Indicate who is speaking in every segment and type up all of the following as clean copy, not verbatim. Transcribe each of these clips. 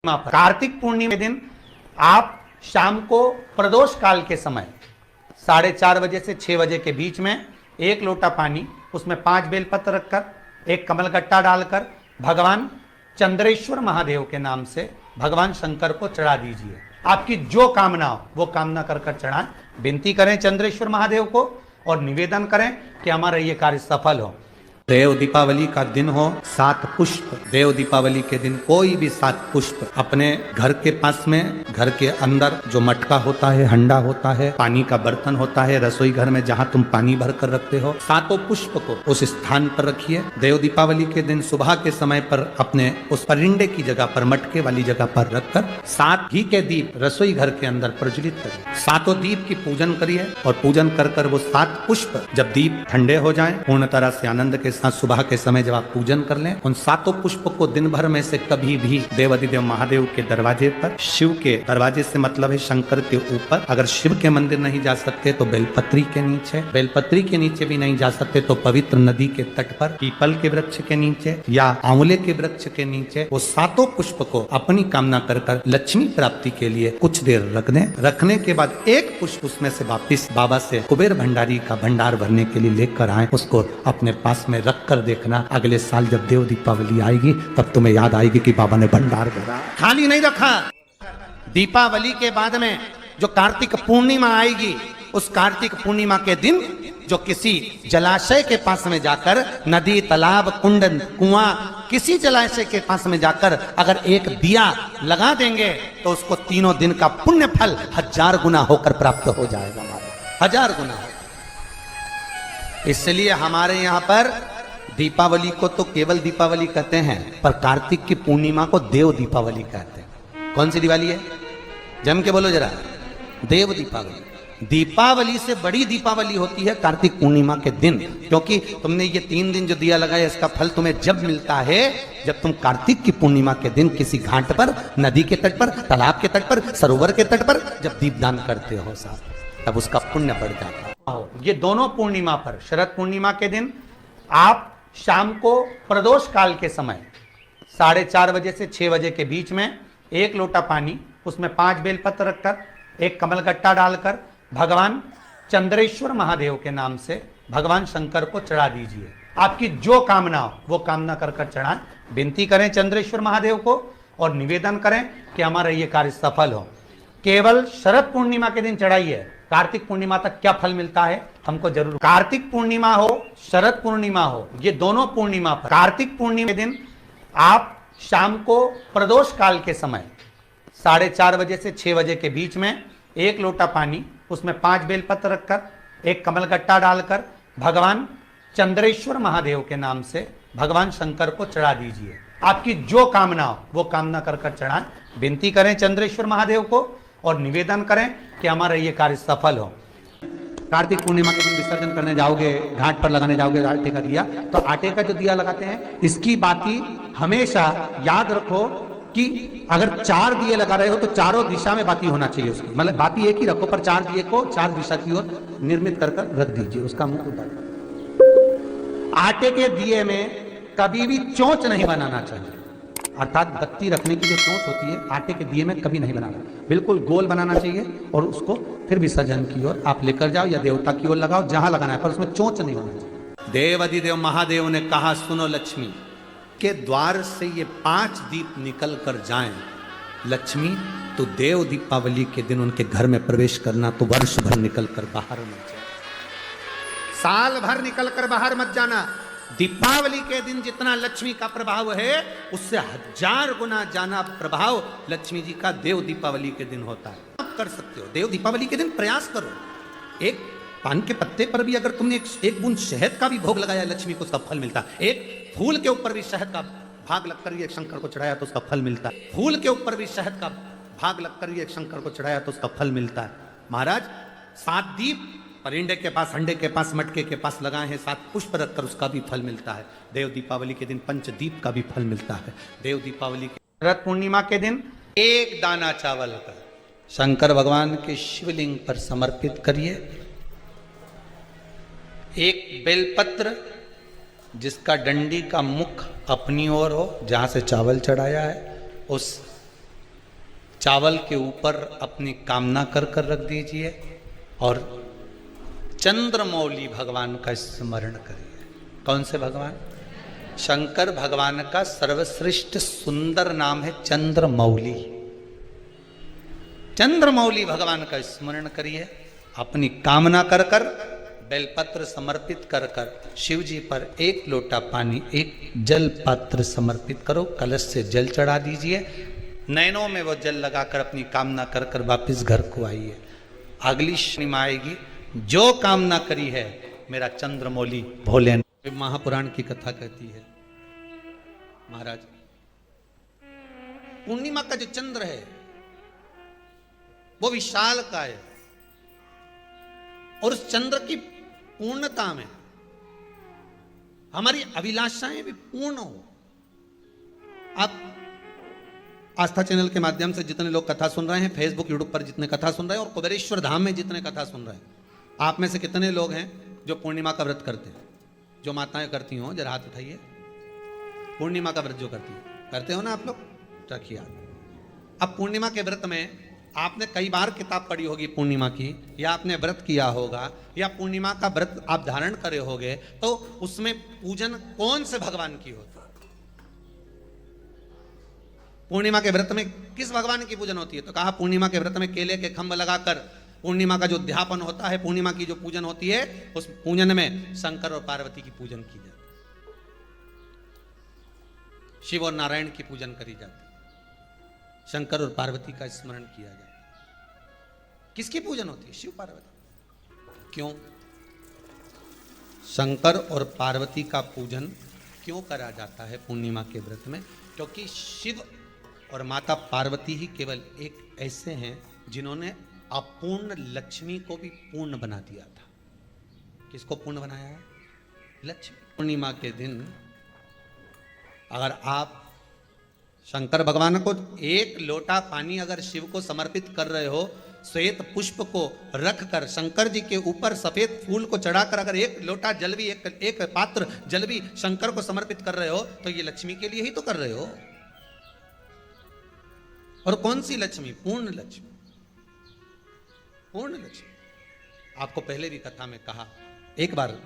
Speaker 1: कार्तिक पूर्णिमा के दिन आप शाम को प्रदोष काल के समय 4:30 बजे से 6 बजे के बीच में 1 लोटा पानी, उसमें 5 बेलपत्र रखकर 1 कमलगट्टा डालकर भगवान चंद्रेश्वर महादेव के नाम से भगवान शंकर को चढ़ा दीजिए। आपकी जो कामना हो वो कामना कर कर चढ़ाएं। विनती करें चंद्रेश्वर महादेव को और निवेदन करें कि हमारा ये कार्य सफल हो। देव दीपावली का दिन हो, 7 पुष्प, देव दीपावली के दिन कोई भी 7 पुष्प अपने घर के पास में, घर के अंदर जो मटका होता है, हंडा होता है, पानी का बर्तन होता है, रसोई घर में जहाँ तुम पानी भर कर रखते हो, 7 पुष्प को उस स्थान पर रखिए। देव दीपावली के दिन सुबह के समय पर अपने उस परिंडे की जगह पर, मटके वाली जगह पर रखकर 7 घी के दीप रसोई घर के अंदर प्रज्वलित करिए। 7 दीप की पूजन करिए और पूजन कर कर वो 7 पुष्प जब दीप ठंडे हो जाएं, पूर्ण तरह से आनंद के सुबह के समय जब आप पूजन कर लें, उन 7 पुष्प को दिन भर में से कभी भी देवाधिदेव महादेव के दरवाजे पर, शिव के दरवाजे से मतलब है शंकर के ऊपर, अगर शिव के मंदिर नहीं जा सकते तो बेलपत्री के नीचे, बेलपत्री के नीचे भी नहीं जा सकते तो पवित्र नदी के तट पर, पीपल के वृक्ष के नीचे या आंवले के वृक्ष के नीचे वो 7 पुष्प को अपनी कामना कर कर लक्ष्मी प्राप्ति के लिए कुछ देर रख दें। रखने के बाद 1 पुष्प उसमें से वापिस बाबा से कुबेर भंडारी का भंडार भरने के लिए लेकर आए। उसको अपने पास में रख कर देखना, अगले साल जब देव दीपावली आएगी तब तुम्हें याद आएगी कि बाबा ने भंडार भरा। खाली नहीं रखा। दीपावली के बाद में जो कार्तिक पूर्णिमा आएगी, उस कार्तिक पूर्णिमा के दिन जो किसी जलाशय के पास में जाकर, नदी, तालाब, कुंड, कुआं, किसी जलाशय के पास में जाकर अगर एक दिया लगा देंगे तो उसको 3 दिन का पुण्य फल 1000 गुना होकर प्राप्त हो जाएगा। 1000 गुना। इसलिए हमारे यहाँ पर दीपावली को तो केवल दीपावली कहते हैं, पर कार्तिक की पूर्णिमा को देव दीपावली कहते हैं। कौन सी दिवाली है? जम के बोलो जरा। देव दीपावली। दीपावली से बड़ी दीपावली होती है कार्तिक पूर्णिमा के दिन, क्योंकि तुमने ये 3 दिन जो दिया लगाया, इसका फल तुम्हें जब मिलता है जब तुम कार्तिक की पूर्णिमा के दिन किसी घाट पर, नदी के तट पर, तालाब के तट पर, सरोवर के तट पर जब दीपदान करते हो साहब, तब उसका पुण्य बढ़ जाता है। ये दोनों पूर्णिमा पर, शरद पूर्णिमा के दिन आप शाम को प्रदोष काल के समय 4:30 बजे से 6 बजे के बीच में 1 लोटा पानी, उसमें 5 बेलपत्र रखकर 1 कमलगट्टा डालकर भगवान चंद्रेश्वर महादेव के नाम से भगवान शंकर को चढ़ा दीजिए। आपकी जो कामना हो वो कामना कर कर चढ़ाएं। विनती करें चंद्रेश्वर महादेव को और निवेदन करें कि हमारा ये कार्य सफल हो। केवल शरद पूर्णिमा के दिन चढ़ाइए। कार्तिक पूर्णिमा तक क्या फल मिलता है हमको जरूर। कार्तिक पूर्णिमा हो, शरद पूर्णिमा हो, ये दोनों पूर्णिमा पर, कार्तिक पूर्णिमा के दिन आप शाम को प्रदोष काल के समय 4:30 बजे से 6 बजे के बीच में 1 लोटा पानी, उसमें 5 बेलपत्र रखकर 1 कमलगट्टा डालकर भगवान चंद्रेश्वर महादेव के नाम से भगवान शंकर को चढ़ा दीजिए। आपकी जो कामना हो वो कामना कर कर चढ़ाएं। विनती करें चंद्रेश्वर महादेव को और निवेदन करें कि हमारा ये कार्य सफल हो। कार्तिक पूर्णिमा के दिन विसर्जन करने जाओगे, घाट पर लगाने जाओगे आटे का दिया, तो आटे का जो दिया लगाते हैं, इसकी बाती हमेशा याद रखो कि अगर 4 दिए लगा रहे हो तो चारों दिशा में बाती होना चाहिए उसकी, मतलब बाती एक ही रखो पर 4 दिए को 4 दिशा की ओर निर्मित कर कर रख दीजिए। उसका मुख उतार। आटे के दिए में कभी भी चोंच नहीं बनाना चाहिए, अर्थात बत्ती रखने की जो चोंच होती है आटे के दिए में कभी नहीं बनाना, बिल्कुल गोल बनाना चाहिए और उसको फिर विसर्जन की ओर आप लेकर जाओ या देवता की ओर लगाओ, जहां लगाना है, पर उसमें चोंच नहीं होना चाहिए। देवाधिदेव महादेव ने कहा, सुनो लक्ष्मी के द्वार से ये 5 दीप निकल कर जाएं, लक्ष्मी तो देव दीपावली के दिन उनके घर में प्रवेश करना, तो वर्ष भर निकल कर बाहर मत जाना, साल भर निकल कर बाहर मत जाना। दीपावली के दिन जितना लक्ष्मी का प्रभाव है उससे 1000 गुना जाना प्रभाव लक्ष्मी जी का देव दीपावली के दिन होता है। आप कर सकते हो देव दीपावली के दिन, प्रयास करो। एक पान के पत्ते पर भी अगर तुमने एक बूंद शहद का भी भोग लगाया लक्ष्मी को, उसका फल मिलता है। एक फूल के ऊपर भी शहद का भाग लगकर भी एक शंकर को चढ़ाया तो उसका फल मिलता है। फूल के ऊपर भी शहद का भाग लगकर भी एक शंकर को चढ़ाया तो उसका फल मिलता है। महाराज 7 दीप परिंडे के पास, हंडे के पास, मटके के पास लगाए हैं, 7 पुष्प रखकर उसका भी फल मिलता है। देव दीपावली के दिन पंचदीप का भी फल मिलता है। देव दीपावली के शरद पूर्णिमा के दिन 1 दाना चावल का शंकर भगवान के शिवलिंग पर समर्पित करिए। 1 बेलपत्र जिसका डंडी का मुख अपनी ओर हो, जहां से चावल चढ़ाया है, उस चावल के ऊपर अपनी कामना कर कर रख दीजिए और चंद्रमौली भगवान का स्मरण करिए। कौन से भगवान? शंकर भगवान का सर्वश्रेष्ठ सुंदर नाम है चंद्रमौली। चंद्रमौली भगवान का स्मरण करिए, अपनी कामना कर कर बेलपत्र समर्पित कर कर शिव जी पर एक लोटा पानी, एक जल पात्र समर्पित करो, कलश से जल चढ़ा दीजिए, नैनों में वो जल लगाकर अपनी कामना कर कर वापिस घर को आइए। अगली शनि आएगी, जो कामना करी है मेरा चंद्रमौली भोले। महापुराण की कथा कहती है, महाराज पूर्णिमा का जो चंद्र है वो विशाल का है और उस चंद्र की पूर्णता में हमारी अभिलाषाएं भी पूर्ण हो। आप आस्था चैनल के माध्यम से जितने लोग कथा सुन रहे हैं, फेसबुक यूट्यूब पर जितने कथा सुन रहे हैं और कुबेरेश्वर धाम में जितने कथा सुन रहे हैं, आप में से कितने लोग हैं जो पूर्णिमा का व्रत करते हैं? जो माताएं करती हो जरा हाथ उठाइए। पूर्णिमा का व्रत जो करती है, करते हो ना आप लोग? रखिए। अब पूर्णिमा के व्रत में आपने कई बार किताब पढ़ी होगी पूर्णिमा की, या आपने व्रत किया होगा, या पूर्णिमा का व्रत आप धारण करे होगे, तो उसमें पूजन कौन से भगवान की होती है? पूर्णिमा के व्रत में किस भगवान की पूजन होती है? तो कहा पूर्णिमा के व्रत में केले के खंभ लगाकर पूर्णिमा का जो अध्यापन होता है, पूर्णिमा की जो पूजन होती है, उस पूजन में शंकर और पार्वती की पूजन की जाती है, शिव और नारायण की पूजन करी जाती है, शंकर और पार्वती का स्मरण किया जाता है। किसकी पूजन होती है? शिव पार्वती। क्यों शंकर और पार्वती का पूजन क्यों करा जाता है पूर्णिमा के व्रत में? क्योंकि शिव और माता पार्वती ही केवल एक ऐसे हैं जिन्होंने अपूर्ण लक्ष्मी को भी पूर्ण बना दिया था। किसको पूर्ण बनाया है? लक्ष्मी। पूर्णिमा के दिन अगर आप शंकर भगवान को एक लोटा पानी अगर शिव को समर्पित कर रहे हो, श्वेत पुष्प को रखकर शंकर जी के ऊपर सफेद फूल को चढ़ाकर अगर एक लोटा जल भी, एक पात्र जल भी शंकर को समर्पित कर रहे हो, तो ये लक्ष्मी के लिए ही तो कर रहे हो। और कौन सी लक्ष्मी? पूर्ण लक्ष्मी। पूर्ण लक्ष्मी। आपको पहले भी कथा में कहा, एक बार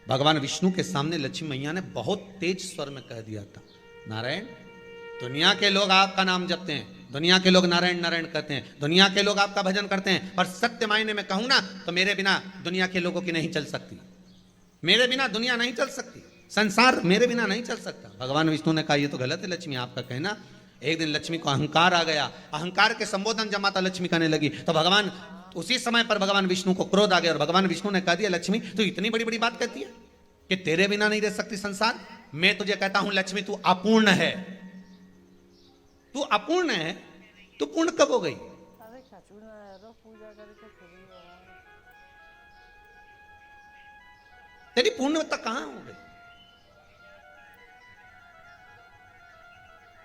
Speaker 1: भगवान विष्णु के सामने लक्ष्मी मैया ने बहुत तेज स्वर में कह दिया था, नारायण, दुनिया के लोग आपका नाम जपते हैं, दुनिया के लोग नारायण नारायण कहते हैं, दुनिया के लोग आपका भजन करते हैं, पर सत्य मायने में कहूं ना तो मेरे बिना दुनिया के लोगों की नहीं चल सकती, मेरे बिना दुनिया नहीं चल सकती, संसार मेरे बिना नहीं चल सकता। भगवान विष्णु ने कहा ये तो गलत है लक्ष्मी आपका कहना। एक दिन लक्ष्मी को अहंकार आ गया, अहंकार के संबोधन जब माता लक्ष्मी करने लगी तो भगवान उसी समय पर भगवान विष्णु को क्रोध आ गया और भगवान विष्णु ने कह दिया, लक्ष्मी तू इतनी बड़ी बड़ी बात कहती है कि तेरे बिना नहीं रह सकती संसार? मैं तुझे कहता हूं लक्ष्मी तू अपूर्ण है, तू अपूर्ण है, तू पूर्ण कब हो गई? तेरी पूर्णता कहां हो गई?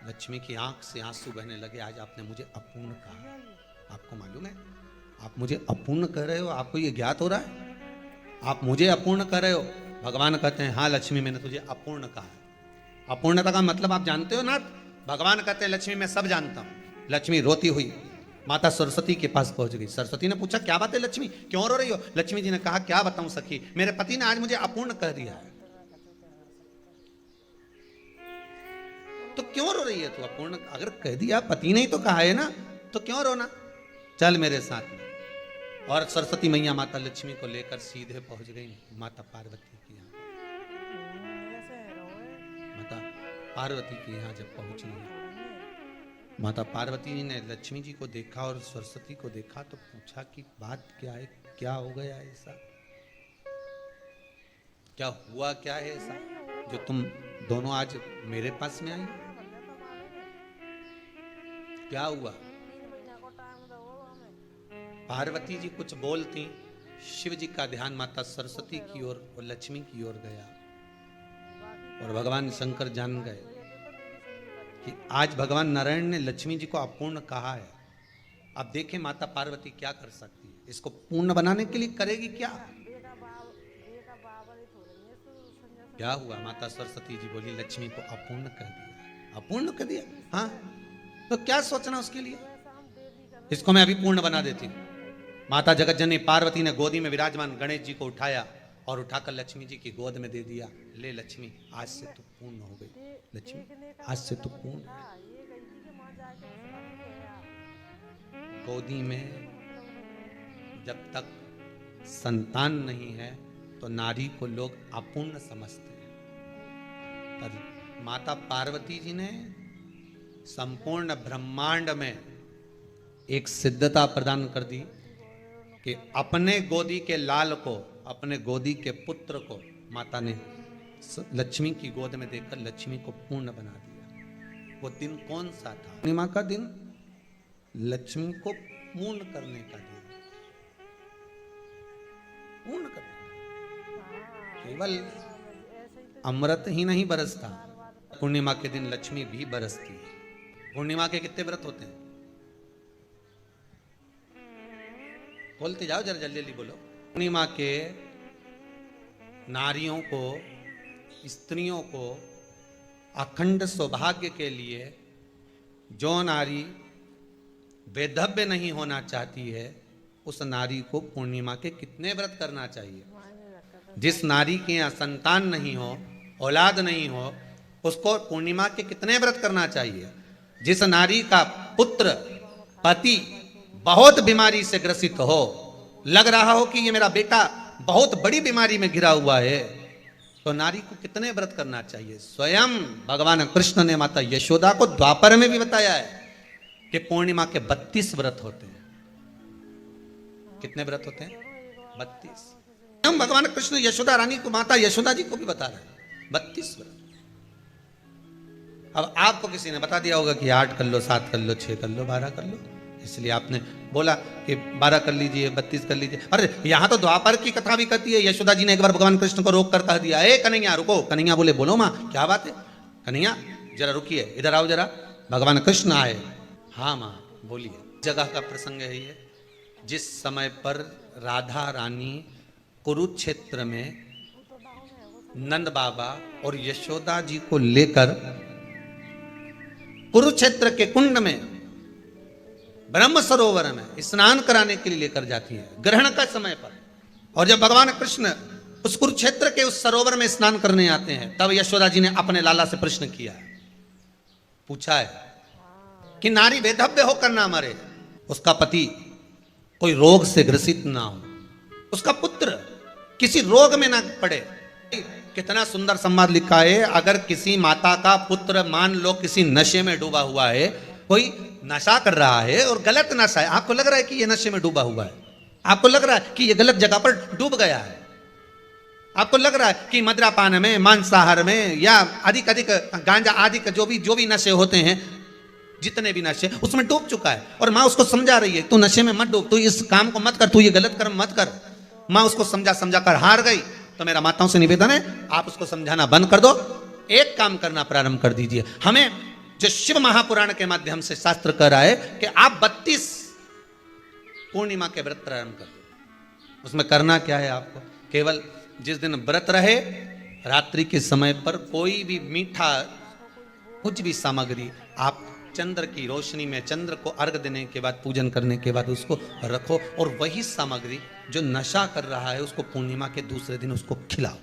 Speaker 1: लक्ष्मी की आंख से आंसू बहने लगे। आज आपने मुझे अपूर्ण कहा, आपको मालूम है आप मुझे अपूर्ण कह रहे हो? आपको ये ज्ञात हो रहा है आप मुझे अपूर्ण कह रहे हो? भगवान कहते हैं हाँ लक्ष्मी मैंने तुझे अपूर्ण कहा है। अपूर्णता का मतलब आप जानते हो ना? भगवान कहते हैं लक्ष्मी मैं सब जानता हूं। लक्ष्मी रोती हुई माता सरस्वती के पास पहुंच गई। सरस्वती ने पूछा क्या बात है लक्ष्मी, क्यों रो रही हो? लक्ष्मी जी ने कहा क्या बताऊं सखी, मेरे पति ने आज मुझे अपूर्ण कह दिया है। तो क्यों रो रही है तू? अपूर्ण अगर कह दिया, पति ने ही तो कहा है ना, तो क्यों रोना? चल मेरे साथ में। और सरस्वती मैया माता लक्ष्मी को लेकर सीधे पहुंच गई माता पार्वती के यहाँ। माता पार्वती के यहाँ जब पहुंची, माता पार्वती ने लक्ष्मी जी को देखा और सरस्वती को देखा तो पूछा कि बात क्या है, क्या हो गया ऐसा, क्या हुआ, क्या है ऐसा जो तुम दोनों आज मेरे पास में आई? क्या हुआ? पार्वती जी कुछ बोलती, शिव जी का ध्यान माता सरस्वती की ओर और लक्ष्मी की ओर गया और भगवान शंकर जान गए कि आज भगवान नारायण ने लक्ष्मी जी को अपूर्ण कहा है। अब देखें माता पार्वती क्या कर सकती है, इसको पूर्ण बनाने के लिए करेगी क्या? क्या हुआ? माता सरस्वती जी बोली लक्ष्मी को अपूर्ण कर दिया। अपूर्ण कर दिया? हाँ, तो क्या सोचना उसके लिए। इसको मैं अभी पूर्ण बना देती हूं। माता जगत जननी पार्वती ने गोदी में विराजमान गणेश जी को उठाया और उठाकर लक्ष्मी जी की गोद में दे दिया। ले लक्ष्मी, आज से तू पूर्ण हो गई। लक्ष्मी, आज से तू पूर्ण। गोदी में जब तक संतान नहीं है तो नारी को लोग अपूर्ण समझते हैं, पर माता पार्वती जी ने संपूर्ण ब्रह्मांड में एक सिद्धता प्रदान कर दी कि अपने गोदी के लाल को, अपने गोदी के पुत्र को माता ने लक्ष्मी की गोद में देकर लक्ष्मी को पूर्ण बना दिया। वो दिन कौन सा था? पूर्णिमा का दिन, लक्ष्मी को पूर्ण करने का दिन, पूर्ण करने। केवल अमृत ही नहीं बरसता, पूर्णिमा के दिन लक्ष्मी भी बरसती है। पूर्णिमा के कितने व्रत होते हैं? बोलते जाओ, जरा जल्दी जल्दी बोलो। पूर्णिमा के नारियों को, स्त्रियों को अखंड सौभाग्य के लिए, जो नारी वैधव्य नहीं होना चाहती है, उस नारी को पूर्णिमा के कितने व्रत करना चाहिए? जिस नारी के यहाँ संतान नहीं हो, औलाद नहीं हो, उसको पूर्णिमा के कितने व्रत करना चाहिए? जिस नारी का पुत्र, पति बहुत बीमारी से ग्रसित हो, लग रहा हो कि ये मेरा बेटा बहुत बड़ी बीमारी में घिरा हुआ है, तो नारी को कितने व्रत करना चाहिए? स्वयं भगवान कृष्ण ने माता यशोदा को द्वापर में भी बताया है कि पूर्णिमा के 32 व्रत होते हैं। कितने व्रत होते हैं? 32। हम भगवान कृष्ण यशोदा रानी को, माता यशोदा जी को भी बता रहे हैं 32 व्रत। अब आपको किसी ने बता दिया होगा कि 8 कर लो, 7 कर लो, 6 कर लो, 12 कर लो, इसलिए आपने बोला कि 12 कर लीजिए, 32 कर लीजिए। अरे यहां तो द्वापर की कथा भी कहती है। यशोदा जी ने एक बार भगवान कृष्ण को रोक कर कह दिया, ए कन्हैया रुको। कन्हैया बोले, बोलो माँ क्या बात है? कन्हैया जरा रुकिए, इधर आओ जरा। भगवान कृष्ण आए। हाँ माँ बोलिए। जगह का प्रसंग है ये, जिस समय पर राधा रानी कुरुक्षेत्र में नंद बाबा और यशोदा जी को लेकर कुरुक्षेत्र के कुंड में, ब्रह्म सरोवर में स्नान कराने के लिए लेकर जाती है, ग्रहण का समय पर। और जब भगवान कृष्ण उस कुरुक्षेत्र के उस सरोवर में स्नान करने आते हैं, तब यशोदा जी ने अपने लाला से प्रश्न किया, पूछा है कि नारी वैधव्य होकर ना मरे, उसका पति कोई रोग से ग्रसित ना हो, उसका पुत्र किसी रोग में ना पड़े। कितना सुंदर संवाद लिखा है। अगर किसी माता का पुत्र मान लो किसी नशे में डूबा हुआ है, कोई नशा कर रहा है और गलत नशा है, आपको लग रहा है कि ये नशे में डूबा हुआ है, आपको लग रहा है कि ये गलत जगह पर डूब गया है, आपको लग रहा है कि मद्रापान में, मांसाहार में या अधिक अधिक गांजा आदि का जो भी नशे होते हैं, जितने भी नशे, उसमें डूब चुका है। और माँ उसको समझा रही है, तू नशे में मत डूब, तू इस काम को मत कर, तू ये गलत कर्म मत कर। माँ उसको समझा कर हार गई। तो मेरा माताओं से निवेदन है, आप उसको समझाना बंद कर दो, एक काम करना प्रारंभ कर दीजिए। हमें जो शिव महापुराण के माध्यम से शास्त्र कह रहा है कि आप 32 पूर्णिमा के व्रत प्रारंभ कर दो। उसमें करना क्या है आपको? केवल जिस दिन व्रत रहे, रात्रि के समय पर कोई भी मीठा, कुछ भी सामग्री आप चंद्र की रोशनी में, चंद्र को अर्घ देने के बाद, पूजन करने के बाद उसको रखो, और वही सामग्री जो नशा कर रहा है उसको पूर्णिमा के दूसरे दिन उसको खिलाओ।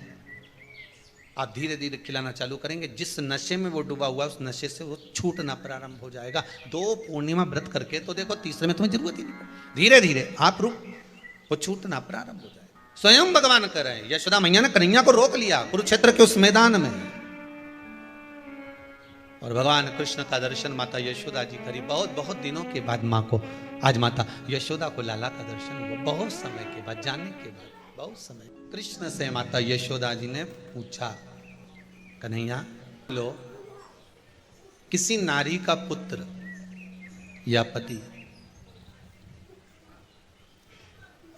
Speaker 1: आप धीरे धीरे खिलाना चालू करेंगे, जिस नशे में वो डूबा हुआ उस नशे से वो छूटना प्रारंभ हो जाएगा। 2 पूर्णिमा व्रत करके तो देखो, तीसरे में तुम्हें जरूरत ही नहीं, धीरे धीरे आप रुक, वो छूटना प्रारंभ हो जाएगा। स्वयं भगवान कर रहे हैं। यशोदा मैया ने कन्हैया को रोक लिया कुरुक्षेत्र के उस मैदान में, और भगवान कृष्ण का दर्शन माता यशोदा जी करी। बहुत दिनों के बाद माँ को, आज माता यशोदा को लाला का दर्शन हुआ, बहुत समय के बाद, जाने के बाद, बहुत समय। कृष्ण से माता यशोदा जी ने पूछा, कन्हैया लो, किसी नारी का पुत्र या पति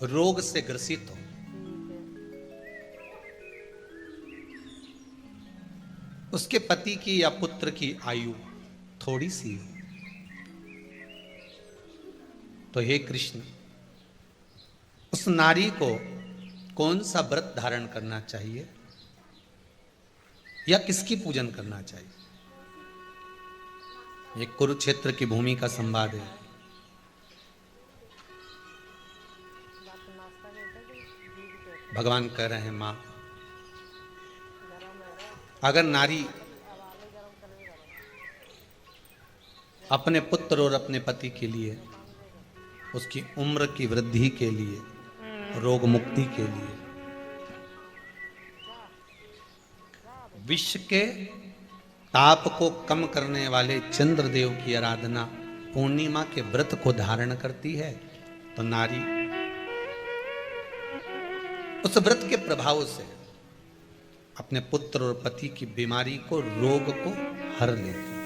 Speaker 1: रोग से ग्रसित हो, उसके पति की या पुत्र की आयु थोड़ी सी हो, तो हे कृष्ण, उस नारी को कौन सा व्रत धारण करना चाहिए या किसकी पूजन करना चाहिए? ये कुरुक्षेत्र की भूमि का संवाद है। भगवान कह रहे हैं, मां, अगर नारी अपने पुत्र और अपने पति के लिए, उसकी उम्र की वृद्धि के लिए, रोग मुक्ति के लिए, विश्व के ताप को कम करने वाले चंद्रदेव की आराधना पूर्णिमा के व्रत को धारण करती है, तो नारी उस व्रत के प्रभाव से अपने पुत्र और पति की बीमारी को, रोग को हर लेती है।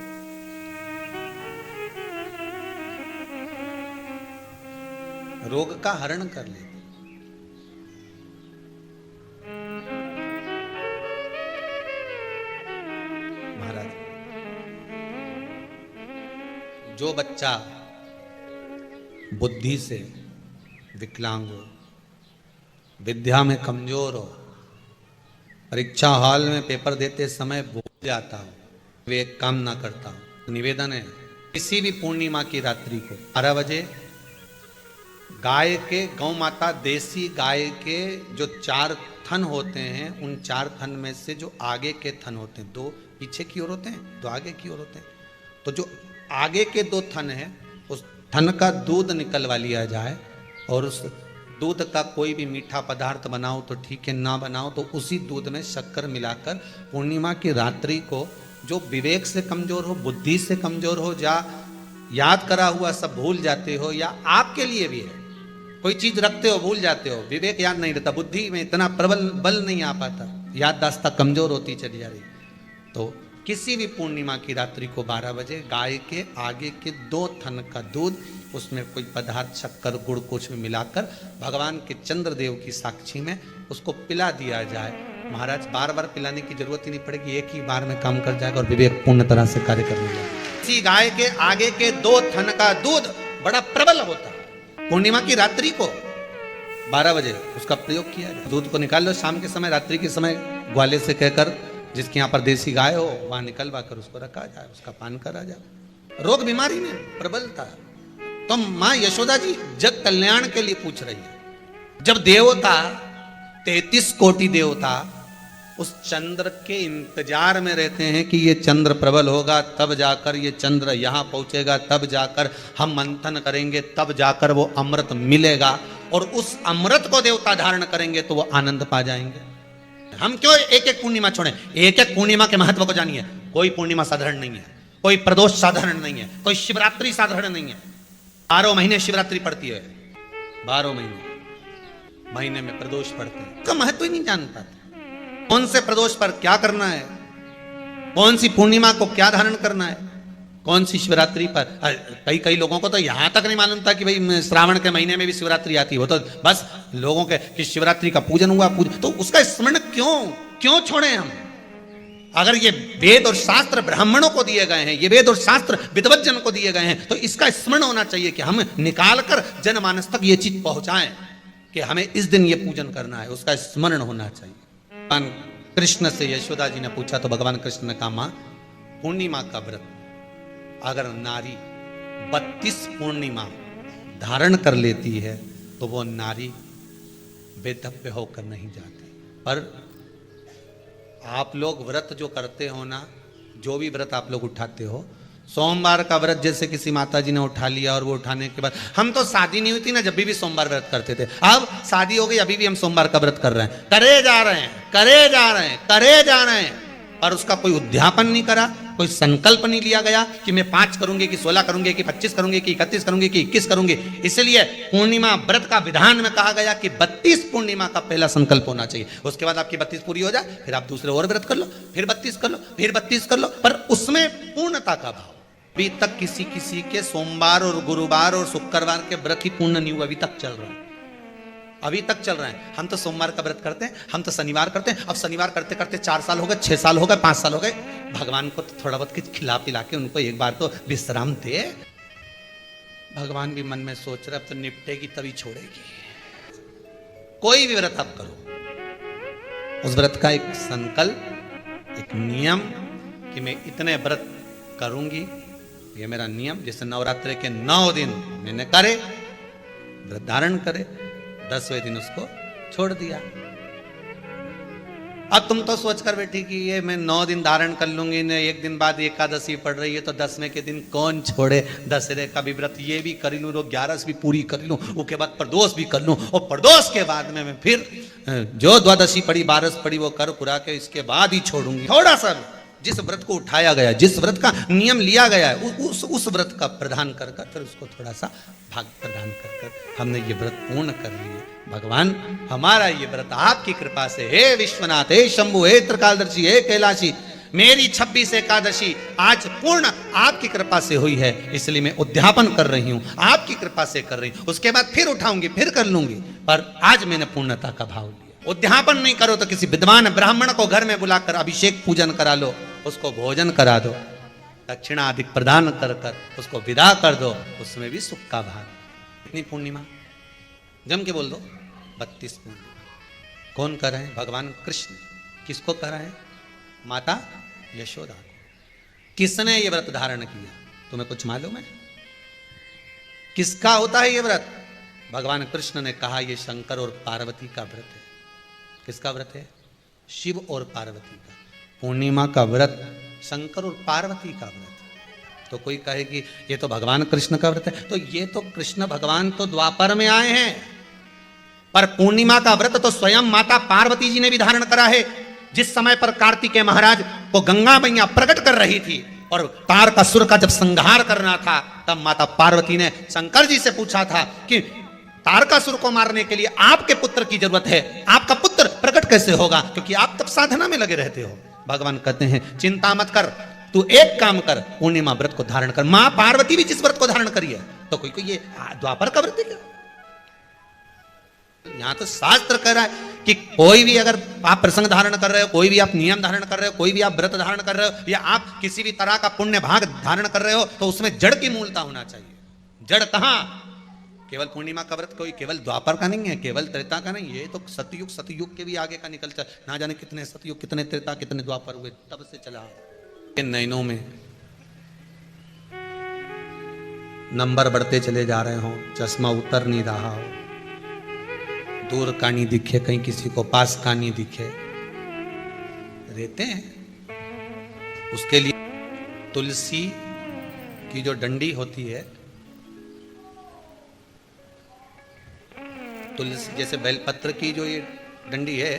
Speaker 1: रोग का हरण कर लेती। महाराज, जो बच्चा बुद्धि से विकलांग हो, विद्या में कमजोर हो, परीक्षा हॉल में पेपर देते समय भूल जाता हो, वे एक काम ना करता हो, निवेदन है किसी भी पूर्णिमा की रात्रि को 12 बजे गाय के, गौ माता देसी गाय के जो 4 थन होते हैं, उन 4 थन में से जो आगे के थन होते हैं, 2 पीछे की ओर होते हैं, 2 आगे की ओर होते हैं, तो जो आगे के 2 थन हैं, उस थन का दूध निकलवा लिया जाए और उस दूध का कोई भी मीठा पदार्थ बनाओ तो ठीक है, ना बनाओ तो उसी दूध में शक्कर मिलाकर पूर्णिमा की रात्रि को, जो विवेक से कमजोर हो, बुद्धि से कमजोर हो, या याद करा हुआ सब भूल जाते हो, या आपके लिए भी है कोई चीज रखते हो भूल जाते हो, विवेक याद नहीं रहता, बुद्धि में इतना प्रबल बल नहीं आ पाता, याददाश्त कमजोर होती चली जा रही, तो किसी भी पूर्णिमा की रात्रि को 12 बजे गाय के आगे के 2 थन का दूध, उसमें कोई पदार्थ, शक्कर, गुड़ कुछ भी मिलाकर भगवान के चंद्रदेव की साक्षी में उसको पिला दिया जाए। महाराज, बार बार पिलाने की जरूरत ही नहीं पड़ेगी, एक ही बार में काम कर जाएगा और विवेक पूर्ण तरह से कार्य करने लगेगा। इसी गाय के आगे के 2 थन का दूध बड़ा प्रबल होता है। पूर्णिमा की रात्रि को 12 बजे उसका प्रयोग किया जाए। दूध को निकाल लो शाम के समय, रात्रि के समय ग्वाले से कहकर, जिसके यहाँ पर देसी गाय हो वहां निकलवा कर उसको रखा जाए, उसका पान करा जाए। रोग बीमारी में प्रबलता, तो मां यशोदा जी जग कल्याण के लिए पूछ रही है। जब देवता 33 कोटि देवता उस चंद्र के इंतजार में रहते हैं कि ये चंद्र प्रबल होगा, तब जाकर ये चंद्र यहां पहुंचेगा, तब जाकर हम मंथन करेंगे, तब जाकर वो अमृत मिलेगा, और उस अमृत को देवता धारण करेंगे तो वो आनंद पा जाएंगे। हम क्यों एक एक पूर्णिमा छोड़ें? एक एक पूर्णिमा के महत्व को जानिए। कोई पूर्णिमा साधारण नहीं है, कोई प्रदोष साधारण नहीं है, कोई शिवरात्रि साधारण नहीं है। 12 महीने शिवरात्रि पड़ती है, 12 महीने में प्रदोष पड़ते हैं, का महत्व ही नहीं जान पाते। कौन से प्रदोष पर क्या करना है, कौन सी पूर्णिमा को क्या धारण करना है, कौन सी शिवरात्रि पर। कई लोगों को तो यहां तक नहीं मालूम था कि भाई श्रावण के महीने में भी शिवरात्रि आती है। वो तो बस लोगों के कि शिवरात्रि का पूजन हुआ, तो उसका स्मरण क्यों छोड़े हम? अगर ये वेद और शास्त्र ब्राह्मणों को दिए गए हैं, ये वेद और शास्त्र विद्वत जन को दिए गए हैं, तो इसका स्मरण होना चाहिए कि हम निकाल कर जनमानस तक ये चीज पहुंचाएं कि हमें इस दिन ये पूजन करना है, उसका स्मरण होना चाहिए। भगवान कृष्ण से यशोदा जी ने पूछा तो भगवान कृष्ण ने कहा, मां, पूर्णिमा का व्रत अगर नारी 32 पूर्णिमा धारण कर लेती है तो वो नारी बेधव्य होकर नहीं जाती। पर आप लोग व्रत जो करते हो ना, जो भी व्रत आप लोग उठाते हो, सोमवार का व्रत जैसे किसी माता जी ने उठा लिया और वो उठाने के बाद, हम तो शादी नहीं हुई थी ना जब भी सोमवार व्रत करते थे, अब शादी हो गई अभी भी हम सोमवार का व्रत कर रहे हैं, करे जा रहे हैं, पर उसका कोई उद्यापन नहीं करा, कोई संकल्प नहीं लिया गया कि मैं 5 करूंगी कि 16 करूंगी कि 25 करूंगी कि 31 करूंगी कि 21 करूंगी। इसलिए पूर्णिमा व्रत का विधान में कहा गया कि 32 पूर्णिमा का पहला संकल्प होना चाहिए। उसके बाद आपकी 32 पूरी हो जाए, फिर आप दूसरे और व्रत कर लो, फिर 32 कर लो, फिर 32 कर लो, पर उसमें पूर्णता का भाव। अभी तक किसी के सोमवार और गुरुवार और शुक्रवार के व्रत ही पूर्ण नहीं हुआ, अभी तक चल रहा है, अभी तक चल रहा है। हम तो सोमवार का व्रत करते हैं, हम तो शनिवार करते हैं, अब शनिवार करते करते 4 साल हो गए, 6 साल हो गए, 5 साल हो गए। भगवान को तो थोड़ा बहुत कुछ खिला पिला के उनको एक बार तो विश्राम दे। भगवान भी मन में सोच रहे अब तो निपटेगी तभी छोड़ेगी। कोई भी व्रत आप करो, उस व्रत का एक संकल्प, एक नियम कि मैं इतने व्रत करूंगी, ये मेरा नियम, जैसे नवरात्रि के 9 दिन मैंने करे, व्रत धारण करे, 10वें दिन उसको छोड़ दिया। अब तुम तो सोच कर बैठी कि ये मैं 9 दिन धारण कर लूंगी ने, एक दिन बाद एकादशी पड़ रही है तो 10वें के दिन कौन छोड़े, दशहरे का भी व्रत ये भी कर लूँ, 11 भी पूरी कर लूँ, उसके बाद प्रदोष भी कर लूँ, और प्रदोष के बाद में मैं फिर जो द्वादशी पड़ी 12 पड़ी वो कर पुरा के इसके बाद ही छोड़ूंगी। थोड़ा सा जिस व्रत को उठाया गया, जिस व्रत का नियम लिया गया है, उस व्रत का प्रदान कर कर फिर उसको थोड़ा सा भाग प्रदान कर कर हमने ये व्रत पूर्ण कर लिए। भगवान हमारा ये व्रत आपकी कृपा से, हे विश्वनाथ, हे शंभु, हे त्रिकालदर्शी, हे कैलाशी, मेरी 26 एकादशी आज पूर्ण आपकी कृपा से हुई है, इसलिए मैं उद्यापन कर रही हूं, आपकी कृपा से कर रही हूं। उसके बाद फिर उठाऊंगी, फिर कर लूंगी, पर आज मैंने पूर्णता का भाव लिया। उद्यापन नहीं करो तो किसी विद्वान ब्राह्मण को घर में बुलाकर अभिषेक पूजन करा लो, उसको भोजन करा दो, दक्षिणा अधिक प्रदान कर कर उसको विदा कर दो, उसमें भी सुख का भाग। इतनी पूर्णिमा जम के बोल दो, 32 पूर्णिमा। कौन कर रहे हैं? भगवान कृष्ण। किसको कर रहे हैं? माता यशोदा को। किसने ये व्रत धारण किया? तुम्हें कुछ मालूम है किसका होता है ये व्रत? भगवान कृष्ण ने कहा ये शंकर और पार्वती का व्रत है। किसका व्रत है? शिव और पार्वती का। पूर्णिमा का व्रत शंकर और पार्वती का व्रत। तो कोई कहे कि ये तो भगवान कृष्ण का व्रत है, तो ये तो कृष्ण भगवान तो द्वापर में आए हैं, पर पूर्णिमा का व्रत तो स्वयं माता पार्वती जी ने भी धारण करा है। जिस समय पर कार्तिकेय महाराज को गंगा मैया प्रकट कर रही थी और तारकासुर का जब संहार करना था, तब माता पार्वती ने शंकर जी से पूछा था कि तारकासुर को मारने के लिए आपके पुत्र की जरूरत है, आपका पुत्र प्रकट कैसे होगा, क्योंकि आप तब साधना में लगे रहते हो। भगवान कहते हैं चिंता मत कर, तू एक काम कर, पूर्णिमा व्रत को धारण कर। मां पार्वती भी जिस व्रत को धारण करी है, तो कोई ये द्वापर का व्रत है क्या? यहां तो शास्त्र कह रहा है कि कोई भी अगर आप प्रसंग धारण कर रहे हो, कोई भी आप नियम धारण कर रहे हो, कोई भी आप व्रत धारण कर रहे हो, या आप किसी भी तरह का पुण्य भाग धारण कर रहे हो, तो उसमें जड़ की मूलता होना चाहिए। जड़ कहां? केवल पूर्णिमा का व्रत कोई केवल द्वापर का नहीं है, केवल त्रेता का नहीं, ये तो सतयुग के भी आगे का निकलता है। ना जाने कितने सतयुग, कितने त्रेता, कितने द्वापर हुए, तब से चला। इन नयनों में नंबर बढ़ते चले जा रहे हो, चश्मा उतर नहीं रहा हो, दूर का नहीं दिखे, कहीं किसी को पास का नहीं दिखे, रहते हैं। उसके लिए तुलसी की जो डंडी होती है, तुलसी जैसे बेलपत्र की जो ये डंडी है,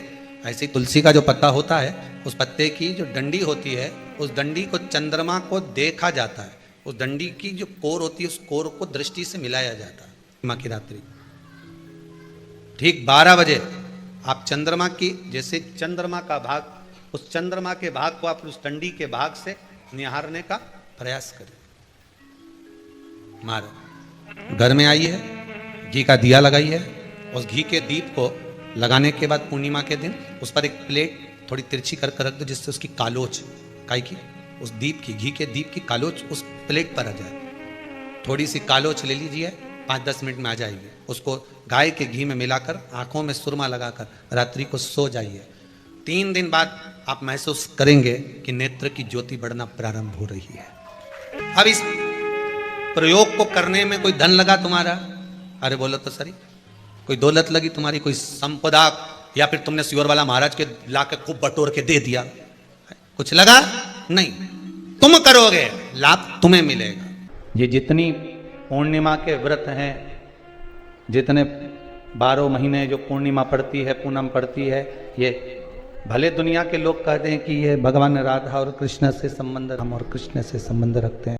Speaker 1: ऐसे ही तुलसी का जो पत्ता होता है, उस पत्ते की जो डंडी होती है, उस डंडी को चंद्रमा को देखा जाता है। उस डंडी की जो कोर होती है, उस कोर को दृष्टि से मिलाया जाता है। माँ की रात्रि ठीक 12 बजे आप चंद्रमा की, जैसे चंद्रमा का भाग, उस चंद्रमा के भाग को आप उस डंडी के भाग से निहारने का प्रयास करें। मारो घर में आई है, घी का दिया लगाई है, उस घी के दीप को लगाने के बाद पूर्णिमा के दिन उस पर एक प्लेट थोड़ी तिरछी कर रख दो, जिससे उसकी कालोच, काई की, उस दीप की, घी के दीप की कालोच उस प्लेट पर आ जाए। थोड़ी सी कालोच ले लीजिए, 5-10 मिनट में आ जाएगी। उसको गाय के घी में मिलाकर आंखों में सुरमा लगाकर रात्रि को सो जाइए। 3 दिन बाद आप महसूस करेंगे कि नेत्र की ज्योति बढ़ना प्रारंभ हो रही है। अब इस प्रयोग को करने में कोई धन लगा तुम्हारा? अरे बोलो तो सही। कोई दौलत लगी तुम्हारी, कोई संपदा, या फिर तुमने सियोर वाला महाराज के लाके खूब बटोर के दे दिया, कुछ लगा? नहीं। तुम करोगे, लाभ तुम्हें मिलेगा। ये जितनी पूर्णिमा के व्रत हैं, जितने 12 महीने जो पूर्णिमा पड़ती है, पूनम पड़ती है, ये भले दुनिया के लोग कहते हैं कि ये भगवान राधा और कृष्ण से संबंध, हम और कृष्ण से संबंध रखते हैं।